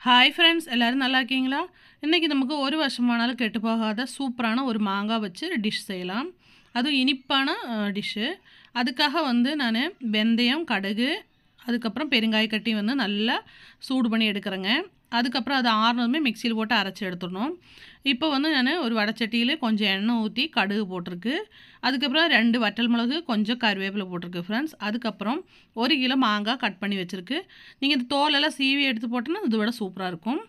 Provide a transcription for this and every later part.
Hi friends, எல்லோரும் நல்லா இருக்கீங்களா? இன்றைக்கி நமக்கு ஒரு வருஷமானாலும் கெட்டு போகாத சூப்பரான ஒரு மாங்காய் வச்சு டிஷ் செய்யலாம். அதுவும் இனிப்பான டிஷ்ஷு. அதுக்காக நான் வெந்தயம், கடுகு, அதுக்கப்புறம் பெருங்காய கட்டி நல்லா சூடு பண்ணி எடுக்கிறேங்க. அதுக்கப்புறம் அது ஆறுனதுமே மிக்சியில் போட்டு அரைச்சி எடுத்துடணும். இப்போ நான் ஒரு வடைச்சட்டியில் கொஞ்சம் எண்ணெய் ஊற்றி கடுகு போட்டிருக்கு. அதுக்கப்புறம் 2 வற்றல் மிளகு, கொஞ்சம் கருவேப்பிலை போட்டிருக்கு ஃப்ரெண்ட்ஸ். அதுக்கப்புறம் 1 கிலோ மாங்காய் கட் பண்ணி வச்சுருக்கு. நீங்கள் இந்த தோலெல்லாம் சீவி எடுத்து போட்டோன்னா இதை விட சூப்பராக இருக்கும்.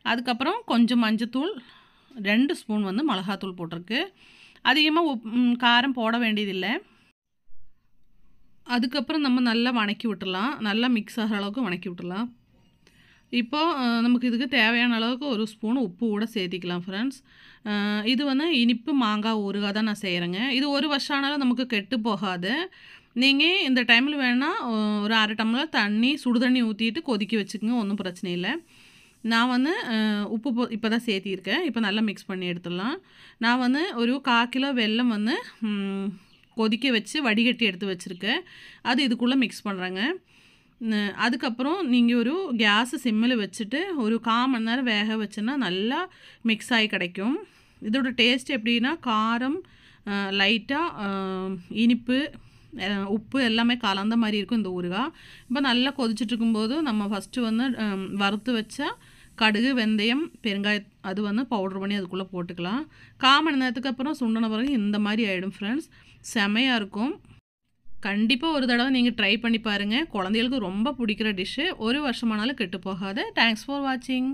அதுக்கப்புறம் கொஞ்சம் மஞ்சத்தூள், 2 ஸ்பூன் மிளகாத்தூள் போட்டிருக்கு. அதிகமாக காரம் போட வேண்டியதில்லை. அதுக்கப்புறம் நம்ம நல்லா வணக்கி விட்டுடலாம். நல்லா மிக்ஸ் ஆகிற அளவுக்கு வணக்கி விட்டுடலாம். இப்போது நமக்கு இதுக்கு தேவையான அளவுக்கு 1 ஸ்பூன் உப்பு கூட சேர்த்திக்கலாம் ஃப்ரெண்ட்ஸ். இது இனிப்பு மாங்காய் ஊறுகாய் தான் நான் செய்கிறேங்க. இது ஒரு வருஷம் ஆனாலும் நமக்கு கெட்டு போகாது. நீங்கள் இந்த டைமில் வேணால் ஒரு 1/2 டம்ளர் தண்ணி சுடு தண்ணி ஊற்றிட்டு கொதிக்க வச்சுக்கோங்க, ஒன்றும் பிரச்சனை இல்லை. நான் உப்பு இப்போ தான் சேர்த்திருக்கேன். இப்போ நல்லா மிக்ஸ் பண்ணி எடுத்துடலாம். நான் ஒரு 1/4 கிலோ வெல்லம் கொதிக்க வச்சு வடிகட்டி எடுத்து வச்சுருக்கேன். அது இதுக்குள்ளே மிக்ஸ் பண்ணுறேங்க. அதுக்கப்புறம் நீங்கள் ஒரு கேஸு சிம்மில் வச்சுட்டு ஒரு 1/4 மணி நேரம் வேக வச்சுன்னா நல்லா மிக்ஸ் ஆகி கிடைக்கும். இதோட டேஸ்ட் எப்படின்னா காரம், லைட்டாக இனிப்பு, உப்பு எல்லாமே கலந்த மாதிரி இருக்கும் இந்த ஊறுகாய். இப்போ நல்லா கொதிச்சுட்ருக்கும்போது நம்ம ஃபஸ்ட்டு வறுத்து வச்சா கடுகு, வெந்தயம், பெருங்காயம் அது பவுட்ரு பண்ணி அதுக்குள்ளே போட்டுக்கலாம். 1/4 மணி நேரத்துக்கு அப்புறம் சுண்டின பிறகு இந்த மாதிரி ஆகிடும் ஃப்ரெண்ட்ஸ். செமையாக இருக்கும். கண்டிப்பாக ஒரு தடவை நீங்கள் ட்ரை பண்ணி பாருங்கள். குழந்தைகளுக்கு ரொம்ப பிடிக்கிற டிஷ்ஷு. ஒரு வருஷமானாலும் கெட்டு போகாது. தேங்க்ஸ் ஃபார் வாட்சிங்.